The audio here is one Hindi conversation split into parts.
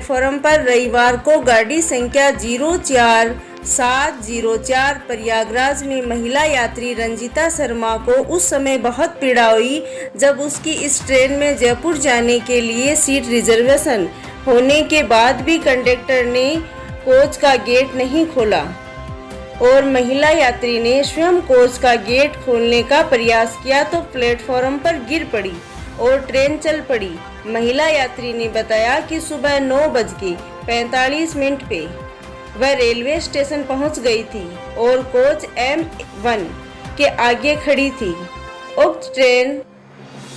प्लेटफॉर्म पर रविवार को गाड़ी संख्या 04704 प्रयागराज में महिला यात्री रंजिता शर्मा को उस समय बहुत पीड़ा हुई जब उसकी इस ट्रेन में जयपुर जाने के लिए सीट रिजर्वेशन होने के बाद भी कंडक्टर ने कोच का गेट नहीं खोला और महिला यात्री ने स्वयं कोच का गेट खोलने का प्रयास किया तो प्लेटफॉर्म पर गिर पड़ी और ट्रेन चल पड़ी। महिला यात्री ने बताया कि सुबह 9:45 पे वह रेलवे स्टेशन पहुंच गई थी और कोच M1 के आगे खड़ी थी। उक्त ट्रेन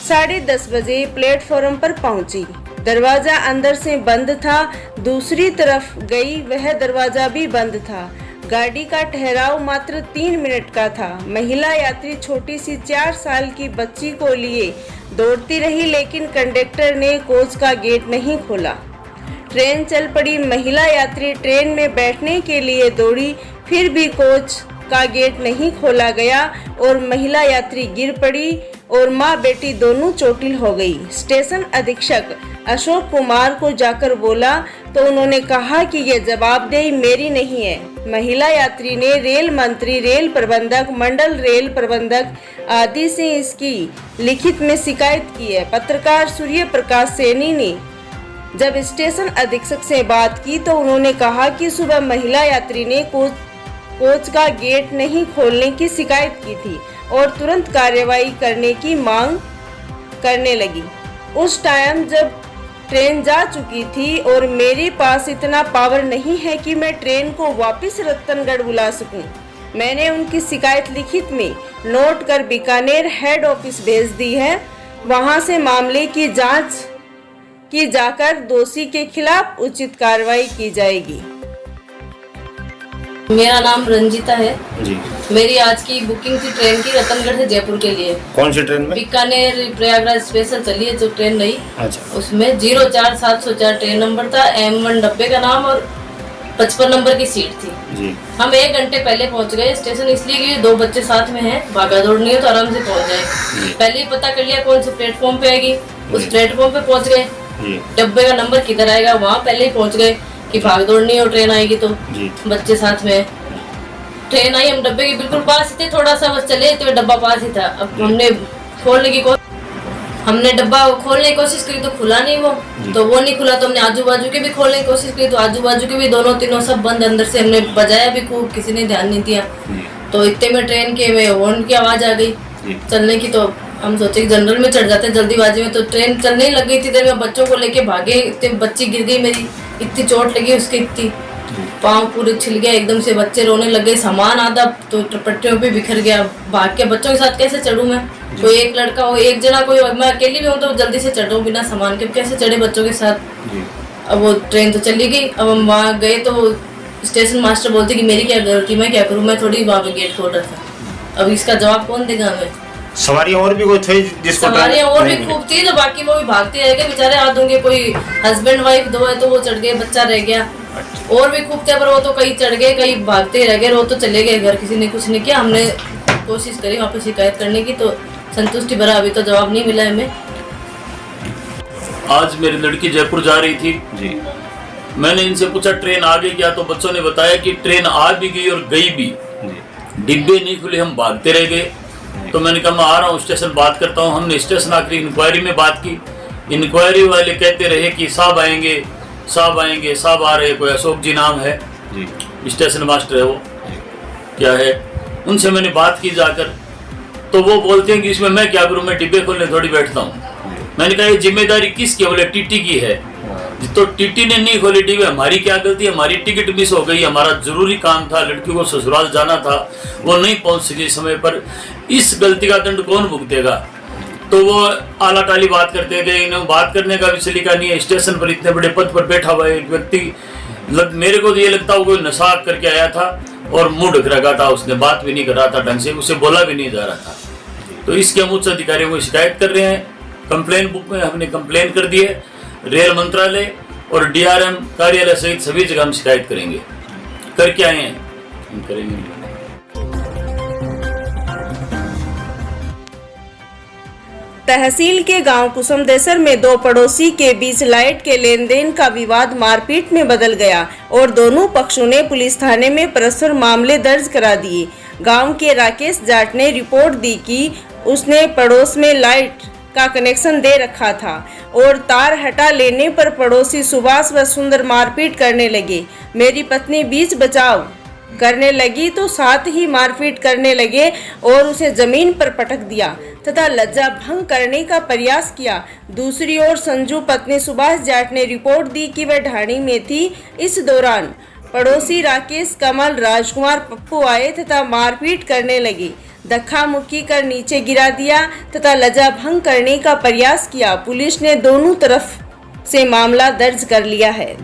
10:30 बजे प्लेटफॉर्म पर पहुंची। दरवाजा अंदर से बंद था, दूसरी तरफ गई वह दरवाजा भी बंद था। गाड़ी का ठहराव मात्र 3 मिनट का था। महिला यात्री छोटी सी 4 साल की बच्ची को लिए दौड़ती रही लेकिन कंडक्टर ने कोच का गेट नहीं खोला। ट्रेन चल पड़ी। महिला यात्री ट्रेन में बैठने के लिए दौड़ी, फिर भी कोच का गेट नहीं खोला गया और महिला यात्री गिर पड़ी और मां बेटी दोनों चोटिल हो गई। स्टेशन अधीक्षक अशोक कुमार को जाकर बोला तो उन्होंने कहा कि यह जवाबदेही मेरी नहीं है। महिला यात्री ने रेल मंत्री, रेल प्रबंधक, मंडल रेल प्रबंधक आदि से इसकी लिखित में शिकायत की है। पत्रकार सूर्य प्रकाश सैनी ने जब स्टेशन अधीक्षक से बात की तो उन्होंने कहा कि सुबह महिला यात्री ने कोच का गेट नहीं खोलने की शिकायत की थी और तुरंत कार्रवाई करने की मांग करने लगी। उस टाइम जब ट्रेन जा चुकी थी और मेरे पास इतना पावर नहीं है कि मैं ट्रेन को वापस रतनगढ़ बुला सकूं। मैंने उनकी शिकायत लिखित में नोट कर बीकानेर हेड ऑफिस भेज दी है। वहां से मामले की जांच की जाकर दोषी के खिलाफ उचित कार्रवाई की जाएगी। मेरा नाम रंजिता है जी। मेरी आज की बुकिंग थी ट्रेन की रतनगढ़ से जयपुर के लिए। कौन सी ट्रेन में? बीकानेर प्रयागराज स्पेशल चली है जो ट्रेन नई। अच्छा। उसमें 04704 ट्रेन नंबर था, M1 डब्बे का नाम और 55 नंबर की सीट थी जी। हम 1 घंटे पहले पहुंच गए स्टेशन, इसलिए कि 2 बच्चे साथ में हैं, भागा दौड़ नहीं हो तो आराम से पहुंच जाए। पहले ही पता कर लिया कौन से प्लेटफॉर्म पे आएगी, उस प्लेटफॉर्म पे पहुंच गए। डब्बे का नंबर किधर आएगा वहाँ पहले ही पहुंच गए कि भाग दौड़ नहीं हो ट्रेन आएगी तो। बच्चे साथ में, ट्रेन आई, हम डब्बे के बिल्कुल पास ही थे, थोड़ा सा बस चले तो डब्बा पास ही था। अब हमने डब्बा खोलने की कोशिश करी तो खुला नहीं तो वो नहीं खुला तो हमने आजू बाजू के भी खोलने की कोशिश करी तो आजू बाजू के भी दोनों तीनों सब बंद। अंदर से हमने बजाया भी खूब, किसी ने ध्यान नहीं दिया। तो इतने में ट्रेन के में हॉर्न की आवाज आ गई चलने की, तो हम सोचे कि जनरल में चढ़ जाते जल्दीबाजी में। तो ट्रेन चलने ही लग गई थी, देर में बच्चों को लेके भागे, इतने बच्ची गिर गई मेरी, इतनी चोट लगी उसके, इतनी पाँव पूरे छिल गया एकदम से, बच्चे रोने लग गए, सामान आधा तो पट्टियों पे बिखर गया। भाग के बच्चों के साथ कैसे चढ़ूं मैं? कोई एक लड़का हो, एक जना कोई, मैं अकेली भी हूँ तो जल्दी से चढ़ूं बिना सामान के, कैसे चढ़े बच्चों के साथ? अब वो ट्रेन तो चली गई। अब हम वहाँ गए तो स्टेशन मास्टर बोलते कि मेरी क्या गलती, मैं क्या करूँ, मैं थोड़ी वहाँ पे गेट खोल रहा था। अब इसका जवाब कौन देगा हमें? सवारियां और भी कोई थे जिसको? सवारियां और भी खूब थी, तो बाकी वो भी भागते रह गए बेचारे, हाथ होंगे, कोई हस्बैंड वाइफ 2 है तो वो चढ़ गए, बच्चा रह गया। और भी खूब थे पर वो तो कई चढ़ गए, कई भागते रह गए, वो तो चले गए घर, किसी ने कुछ नहीं किया। हमने कोशिश करी वहाँ पे शिकायत करने की तो संतुष्टि भरा अभी तो जवाब नहीं मिला हमें। आज मेरी लड़की जयपुर जा रही थी जी। मैंने इनसे पूछा ट्रेन आ गई क्या, तो बच्चों ने बताया कि ट्रेन आ भी गई और गई भी, डिब्बे नहीं खुले, हम भागते रह गए। तो मैंने कहा मैं आ रहा हूँ स्टेशन, बात करता हूँ। हमने स्टेशन आकर इंक्वायरी में बात की, इंक्वायरी वाले कहते रहे कि साहब आएंगे, साहब आएंगे, साहब आ रहे, कोई अशोक जी नाम है जी, स्टेशन मास्टर है वो क्या है। उनसे मैंने बात की जाकर, तो वो बोलते हैं कि इसमें मैं क्या करूँ, मैं डिब्बे खोलने थोड़ी बैठता हूँ। मैंने कहा ये जिम्मेदारी किसकी? बोले टीटी की है। तो टीटी ने नहीं खोली डिब्बे, हमारी क्या गलती है? हमारी टिकट मिस हो गई, हमारा जरूरी काम था, लड़की को ससुराल जाना था, वो नहीं पहुंच सकी समय पर, इस गलती का दंड कौन भुगतेगा? तो वो आला टाली बात करते थे, इन्हें बात करने का भी सलीका नहीं है। स्टेशन पर इतने बड़े पद पर बैठा हुआ एक व्यक्ति, मेरे को तो ये लगता है कोई नशा करके आया था और मुंह ढक रखा था, उसने बात भी नहीं कर रहा था ढंग से, उसे बोला भी नहीं जा रहा था। तो इसके हम उच्च अधिकारियों को शिकायत कर रहे हैं। कंप्लेन बुक में हमने कंप्लेन कर दी है, रेल मंत्रालय और DRM कार्यालय सहित सभी जगह हम शिकायत करेंगे, करके आए हैं, हम करेंगे। तहसील के गांव कुसुमदेसर में दो पड़ोसी के बीच लाइट के लेन देन का विवाद मारपीट में बदल गया और दोनों पक्षों ने पुलिस थाने में परस्पर मामले दर्ज करा दिए। गांव के राकेश जाट ने रिपोर्ट दी कि उसने पड़ोस में लाइट का कनेक्शन दे रखा था और तार हटा लेने पर पड़ोसी सुभाष व सुंदर मारपीट करने लगे। मेरी पत्नी बीच बचाव करने लगी तो साथ ही मारपीट करने लगे और उसे जमीन पर पटक दिया तथा लज्जा भंग करने का प्रयास किया। दूसरी ओर संजू पत्नी सुभाष जाट ने रिपोर्ट दी कि वह ढाणी में थी। इस दौरान पड़ोसी राकेश, कमल, राजकुमार, पप्पू आए तथा मारपीट करने लगे। धक्का मुक्की कर नीचे गिरा दिया तथा लज्जा भंग करने का प्रयास किया। पुलिस ने दोनों तरफ से मामला दर्ज कर लिया है।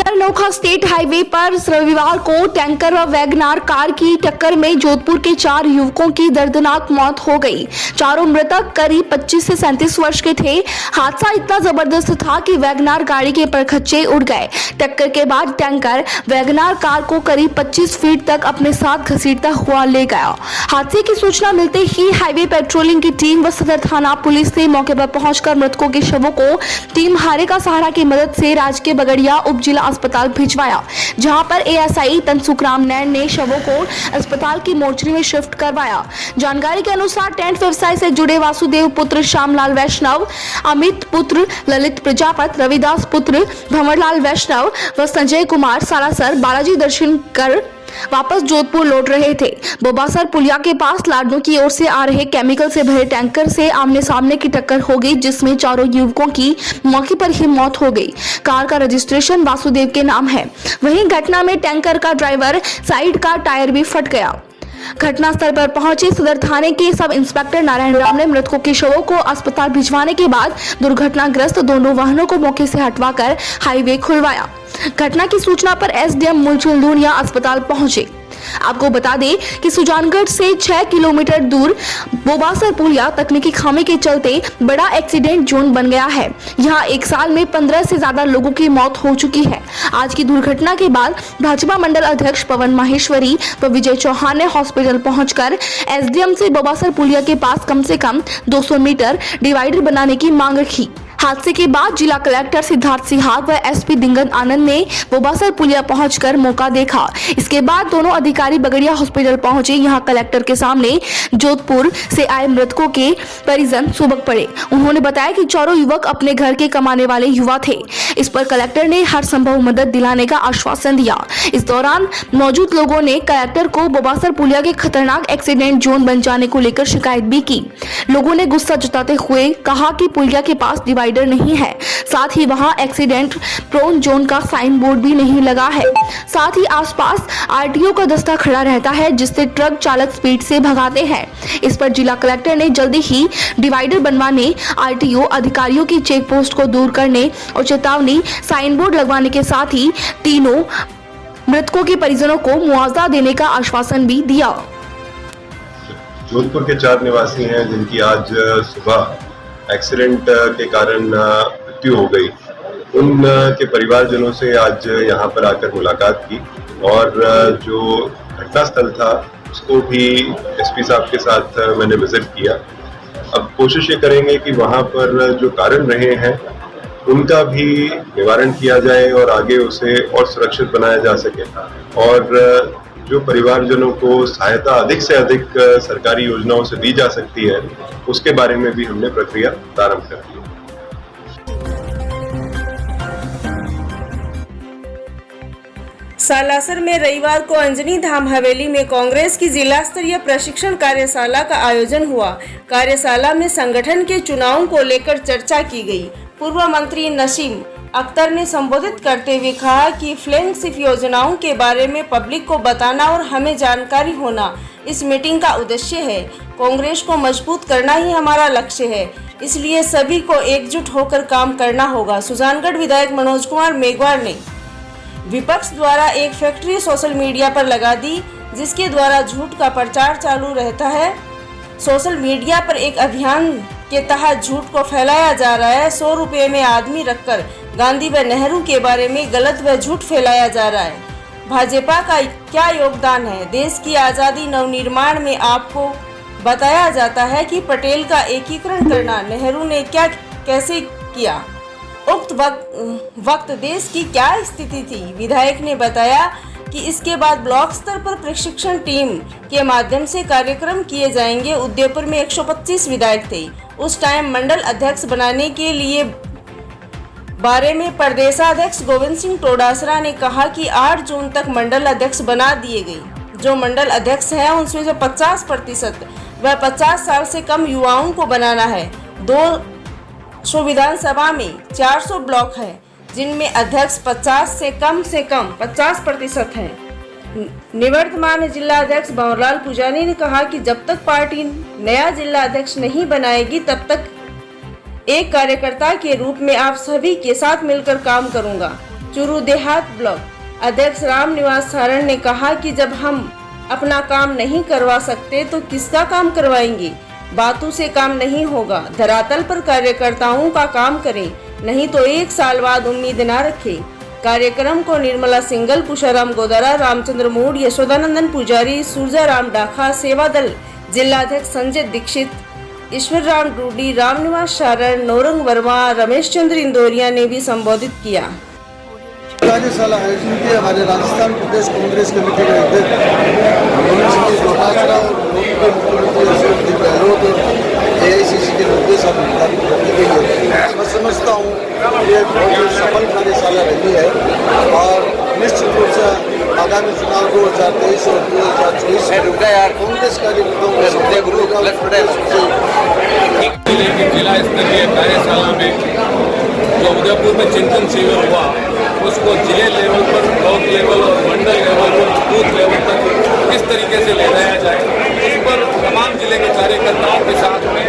नोखा स्टेट हाईवे पर रविवार को टैंकर व वैगनार कार की टक्कर में जोधपुर के 4 युवकों की दर्दनाक मौत हो गई। चारों मृतक करीब 25 से 37 वर्ष के थे। हादसा इतना जबरदस्त था कि वैगनार गाड़ी के परखच्चे उड़ गए। टक्कर के बाद टैंकर वैगनार कार को करीब 25 फीट तक अपने साथ घसीटता हुआ ले गया। हादसे की सूचना मिलते ही हाईवे पेट्रोलिंग की टीम व सदर थाना पुलिस ने मौके पर पहुंचकर मृतकों के शवों को टीम हारे का सहारा की मदद से राजकीय बगड़िया उप जिला अस्पताल भिजवाया, जहां पर एएसआई तनसुखराम नैन ने शवों को अस्पताल की मोर्चरी में शिफ्ट करवाया। जानकारी के अनुसार टेंट व्यवसाय से जुड़े वासुदेव पुत्र श्यामलाल वैष्णव, अमित पुत्र ललित प्रजापत, रविदास पुत्र भंवरलाल वैष्णव व संजय कुमार सालासर बालाजी दर्शन कर वापस जोधपुर लौट रहे थे। बोबासर पुलिया के पास लाडनों की ओर से आ रहे केमिकल से भरे टैंकर से आमने सामने की टक्कर हो गई, जिसमें चारों युवकों की मौके पर ही मौत हो गई। कार का रजिस्ट्रेशन वासुदेव के नाम है। वहीं घटना में टैंकर का ड्राइवर साइड का टायर भी फट गया। घटनास्थल पर पहुंचे सदर थाने के सब इंस्पेक्टर नारायण राम ने मृतकों के शवों को अस्पताल भिजवाने के बाद दुर्घटनाग्रस्त दोनों वाहनों को मौके से हटवाकर हाईवे खुलवाया। घटना की सूचना पर एसडीएम मूलचंद लूनिया अस्पताल पहुंचे। आपको बता दें कि सुजानगढ़ से 6 किलोमीटर दूर बोबासर पुलिया तकनीकी खामी के चलते बड़ा एक्सीडेंट जोन बन गया है। यहाँ एक साल में 15 से ज्यादा लोगों की मौत हो चुकी है। आज की दुर्घटना के बाद भाजपा मंडल अध्यक्ष पवन माहेश्वरी व विजय चौहान ने हॉस्पिटल पहुंचकर एसडीएम से बोबासर पुलिया के पास कम से कम 200 मीटर डिवाइडर बनाने की मांग रखी। हादसे के बाद जिला कलेक्टर सिद्धार्थ सिहाग व एसपी दिंगन आनंद ने बोबासर पुलिया पहुंचकर मौका देखा। इसके बाद दोनों अधिकारी बगड़िया हॉस्पिटल पहुंचे। यहां कलेक्टर के सामने जोधपुर से आए मृतकों के परिजन सुबक पड़े। उन्होंने बताया कि चारों युवक अपने घर के कमाने वाले युवा थे। इस पर कलेक्टर ने हर संभव मदद दिलाने का आश्वासन दिया। इस दौरान मौजूद लोगों ने कलेक्टर को बोबासर पुलिया के खतरनाक एक्सीडेंट जोन बन जाने को लेकर शिकायत भी की। लोगों ने गुस्सा जताते हुए कहा कि पुलिया के पास डिवाइडर नहीं है, साथ ही वहां एक्सीडेंट प्रोन जोन का साइन बोर्ड भी नहीं लगा है। साथ ही आसपास आरटीओ का दस्ता खड़ा रहता है, जिससे ट्रक चालक स्पीड से भगाते हैं। इस पर जिला कलेक्टर ने जल्दी ही डिवाइडर बनवाने, आरटीओ अधिकारियों की चेक पोस्ट को दूर करने और चेतावनी साइन बोर्ड लगवाने के साथ ही तीनों मृतकों के परिजनों को मुआवजा देने का आश्वासन भी दिया। जोधपुर के 4 निवासी हैं जिनकी आज सुबह एक्सीडेंट के कारण मृत्यु हो गई। उन के परिवारजनों से आज यहाँ पर आकर मुलाकात की और जो घटनास्थल था उसको भी एसपी साहब के साथ मैंने विजिट किया। अब कोशिश ये करेंगे कि वहाँ पर जो कारण रहे हैं उनका भी निवारण किया जाए और आगे उसे और सुरक्षित बनाया जा सके, और जो परिवारजनों को सहायता अधिक से अधिक सरकारी योजनाओं से दी जा सकती है उसके बारे में भी हमने प्रक्रिया प्रारंभ कर दी। सालासर में रविवार को अंजनी धाम हवेली में कांग्रेस की जिला स्तरीय प्रशिक्षण कार्यशाला का आयोजन हुआ। कार्यशाला में संगठन के चुनावों को लेकर चर्चा की गई। पूर्व मंत्री नसीम अख्तर ने संबोधित करते हुए कहा कि फ्लैगशिप योजनाओं के बारे में पब्लिक को बताना और हमें जानकारी होना इस मीटिंग का उद्देश्य है। कांग्रेस को मजबूत करना ही हमारा लक्ष्य है, इसलिए सभी को एकजुट होकर काम करना होगा। सुजानगढ़ विधायक मनोज कुमार मेघवाल ने विपक्ष द्वारा एक फैक्ट्री सोशल मीडिया पर लगा दी, जिसके द्वारा झूठ का प्रचार चालू रहता है। सोशल मीडिया पर एक अभियान के तहत झूठ को फैलाया जा रहा है। 100 रुपये में आदमी रखकर गांधी व नेहरू के बारे में गलत व झूठ फैलाया जा रहा है। भाजपा का क्या योगदान है। देश की आज़ादी नवनिर्माण में आपको बताया जाता है कि पटेल का एकीकरण करना नेहरू ने कैसे किया। उक्त वक्त देश की क्या स्थिति थी। विधायक ने बताया कि इसके बाद ब्लॉक स्तर पर प्रशिक्षण टीम के माध्यम से कार्यक्रम किए जाएंगे। उदयपुर में 125 विधायक थे। उस टाइम मंडल अध्यक्ष बनाने के लिए बारे में प्रदेशाध्यक्ष गोविंद सिंह डोटासरा ने कहा कि 8 जून तक मंडल अध्यक्ष बना दिए गए। जो मंडल अध्यक्ष हैं उनमें से 50% व 50 साल से कम युवाओं को बनाना है। 200 विधानसभा में 400 ब्लॉक है जिनमें अध्यक्ष 50 से कम 50% हैं। निवर्तमान जिला अध्यक्ष भंवरलाल पुजारी ने कहा कि जब तक पार्टी नया जिला अध्यक्ष नहीं बनाएगी तब तक एक कार्यकर्ता के रूप में आप सभी के साथ मिलकर काम करूंगा। चूरू देहात ब्लॉक अध्यक्ष राम निवास सारण ने कहा कि जब हम अपना काम नहीं करवा सकते तो किसका काम करवाएंगे। बातों से काम नहीं होगा, धरातल पर कार्यकर्ताओं का काम करें, नहीं तो 1 साल बाद उम्मीद न रखें। कार्यक्रम को निर्मला सिंगल, पुषाराम गोदारा, रामचंद्र मूड, यशोदानंदन पुजारी, सूरजाराम डाखा, सेवा दल जिलाध्यक्ष संजय दीक्षित, ईश्वर राम डूडी, रामनिवास सारण, नौरंग वर्मा, रमेश चंद्र इंदौरिया ने भी संबोधित किया। कार्यशाला आयोजन की हमारे राजस्थान प्रदेश कांग्रेस कमेटी के अध्यक्ष गोविंद सिंह डोटासरा और मुख्यमंत्री अशोक गहलोत और AICC के निर्देश की गई है। मैं समझता हूँ ये बहुत सफल कार्यशाला रही है और निश्चित रूप से आगामी चुनाव 2023 और 2024 कांग्रेस कार्यकर्ताओं जिला स्तरीय कार्यशाला में जो उदयपुर में चिंतन शिविर हुआ उसको जिले लेवल पर, ब्लॉक लेवल और मंडल लेवल पर, बूथ लेवल तक किस तरीके से ले जाया जाए उस पर तमाम जिले के कार्यकर्ताओं के साथ में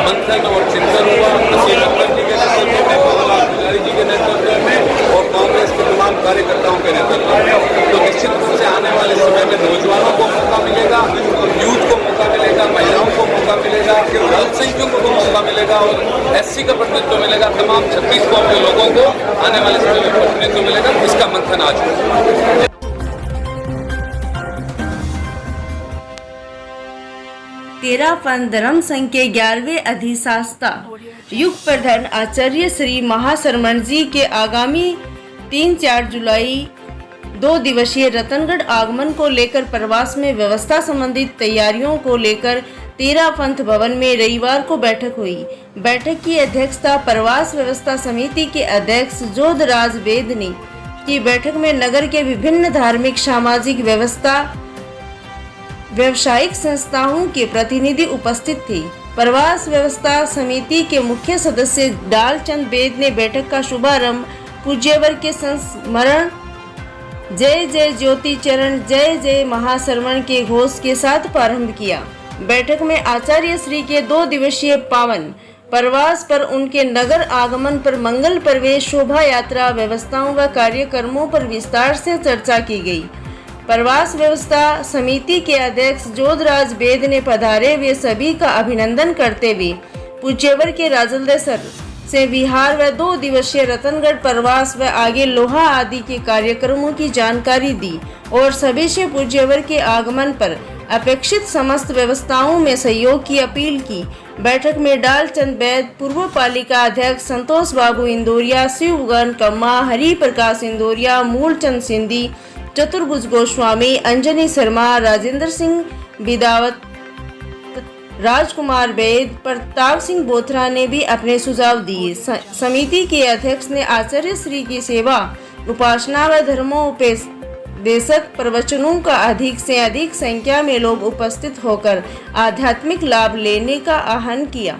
मंथन और चिंतन हुआ। नसीब अकबर जी के नेतृत्व में, भंवरलाल पुजारी जी के नेतृत्व में और कांग्रेस के तमाम कार्यकर्ताओं के नेतृत्व में। तो निश्चित रूप से आने वाले समय में नौजवानों को मौका मिलेगा, यूथ को मौका मिलेगा, महिलाओं को मौका मिलेगा, अल्पसंख्यकों को मौका मिलेगा और SC का प्रतिनिधित्व मिलेगा। तमाम 36 कौम के लोगों को आने वाले समय में प्रतिनिधित्व मिलेगा। इसका मंथन आज है। तेरापंथ धर्म संघ के 11वें अधिशास्ता युग प्रधान आचार्य श्री महाशरमण जी के आगामी 3-4 जुलाई 2 दिवसीय रतनगढ़ आगमन को लेकर प्रवास में व्यवस्था संबंधित तैयारियों को लेकर तेरापंथ भवन में रविवार को बैठक हुई। बैठक की अध्यक्षता प्रवास व्यवस्था समिति के अध्यक्ष जोधराज वेद ने की। बैठक में नगर के विभिन्न धार्मिक, सामाजिक, व्यवसायिक संस्थाओं के प्रतिनिधि उपस्थित थे। प्रवास व्यवस्था समिति के मुख्य सदस्य डालचंद वेद ने बैठक का शुभारंभ पूज्यवर के संस्मरण जय जय ज्योति चरण जय जय महाशरमण के घोष के साथ प्रारंभ किया। बैठक में आचार्य श्री के 2 दिवसीय पावन प्रवास पर, उनके नगर आगमन पर, मंगल प्रवेश शोभा यात्रा व्यवस्थाओं व कार्यक्रमों पर विस्तार से चर्चा की गई। प्रवास व्यवस्था समिति के अध्यक्ष जोधराज वेद ने पधारे वे सभी का अभिनंदन करते हुए पूज्यवर के राजलदेसर से विहार व 2 दिवसीय रतनगढ़ प्रवास व आगे लोहा आदि के कार्यक्रमों की जानकारी दी और सभी से पूज्यवर के आगमन पर अपेक्षित समस्त व्यवस्थाओं में सहयोग की अपील की। बैठक में डालचंद वैद, पूर्व पालिका अध्यक्ष संतोष बाबू इंदौरिया, शिवगन कम्मा, हरि प्रकाश इंदौरिया, मूलचंद सिंधी, चतुर्भुज गोस्वामी, अंजनी शर्मा, राजेंद्र सिंह बिदावत, राजकुमार वेद, प्रताप सिंह बोथरा ने भी अपने सुझाव दिए। समिति के अध्यक्ष ने आचार्य श्री की सेवा, उपासना व धर्मोपदेशक प्रवचनों का अधिक से अधिक संख्या में लोग उपस्थित होकर आध्यात्मिक लाभ लेने का आह्वान किया।